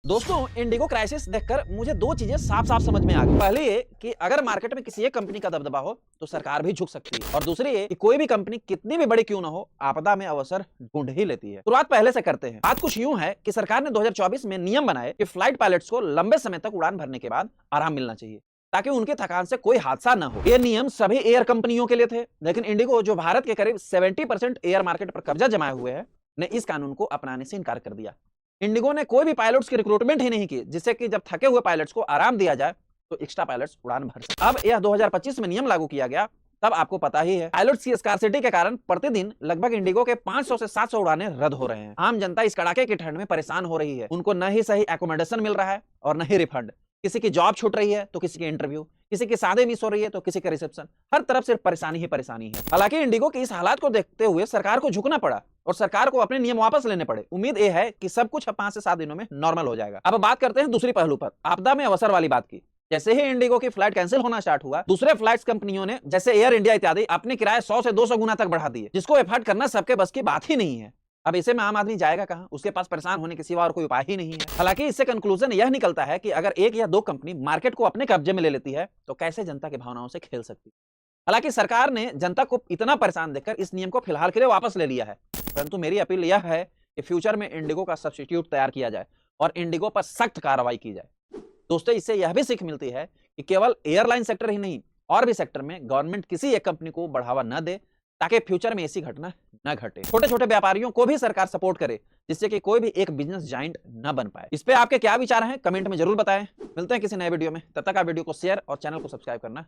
दोस्तों, Indigo crisis देखकर मुझे दो चीजें साफ साफ समझ में आ गई। पहली ये कि अगर मार्केट में किसी एक कंपनी का दबदबा हो तो सरकार भी झुक सकती है, और दूसरी ये कि कोई भी कंपनी कितनी भी बड़ी क्यों ना हो, आपदा में अवसर ढूंढ ही लेती है। शुरुआत पहले से करते हैं। बात कुछ यूं है कि सरकार ने 2024 में नियम बनाए कि फ्लाइट पायलट्स को लंबे समय तक उड़ान भरने के बाद आराम मिलना चाहिए, ताकि उनके थकान से कोई हादसा न हो। ये नियम सभी एयर कंपनियों के लिए थे, लेकिन इंडिगो, जो भारत के करीब 70% एयर मार्केट पर कब्जा जमाए हुए है, ने इस कानून को अपनाने से इनकार कर दिया। इंडिगो ने कोई भी पायलट्स की रिक्रूटमेंट ही नहीं की, जिससे कि जब थके हुए पायलट्स को आराम दिया जाए तो एक्स्ट्रा पायलट्स उड़ान भर सके। अब यह 2025 में नियम लागू किया गया, तब आपको पता ही है, पायलट्स की स्कार्सिटी के कारण प्रतिदिन लगभग इंडिगो के 500 से 700 उड़ानें रद्द हो रहे हैं। आम जनता इस कड़ाके की ठंड में परेशान हो रही है। उनको न ही सही एकोमोडेशन मिल रहा है और न ही रिफंड। किसी की जॉब छूट रही है तो किसी की इंटरव्यू, किसी की शादी मिस हो रही है तो किसी का रिसेप्शन। हर तरफ सिर्फ परेशानी ही परेशानी है। हालांकि इंडिगो के इस हालात को देखते हुए सरकार को झुकना पड़ा और सरकार को अपने नियम वापस लेने पड़े। उम्मीद यह है कि सब कुछ अब 5 से 7 दिनों में नॉर्मल हो जाएगा। अब बात करते हैं दूसरी पहलू पर, आपदा में अवसर वाली बात की। जैसे ही इंडिगो की फ्लाइट कैंसिल होना स्टार्ट हुआ, दूसरे फ्लाइट्स कंपनियों ने जैसे एयर इंडिया इत्यादि अपने किराए 100 से 200 गुना तक बढ़ा दिए, जिसको एफर्ट करना सबके बस की बात ही नहीं है। अब ऐसे में आम आदमी जाएगा कहां? उसके पास परेशान होने के सिवा और कोई उपाय ही नहीं है। हालांकि इससे कंक्लूजन यह निकलता है कि अगर एक या दो कंपनी मार्केट को अपने कब्जे में ले लेती है तो कैसे जनता की भावनाओं से खेल सकती है। हालांकि सरकार ने जनता को इतना परेशान देखकर इस नियम को फिलहाल के लिए वापस ले लिया है, परंतु मेरी अपील यह है कि फ्यूचर में इंडिगो का सब्स्टिट्यूट तैयार किया जाए और इंडिगो पर सख्त कार्रवाई की जाए। दोस्तों, इससे यह भी सीख मिलती है कि केवल एयरलाइन सेक्टर ही नहीं, और भी सेक्टर में गवर्नमेंट किसी एक कंपनी को बढ़ावा न दे, ताकि फ्यूचर में ऐसी घटना न घटे। छोटे छोटे व्यापारियों को भी सरकार सपोर्ट करे, जिससे कि कोई भी एक बिजनेस जाइंट न बन पाए। इस पे आपके क्या विचार हैं, कमेंट में जरूर बताएं। मिलते हैं किसी नए वीडियो में, तब तक आप वीडियो को शेयर और चैनल को सब्सक्राइब करना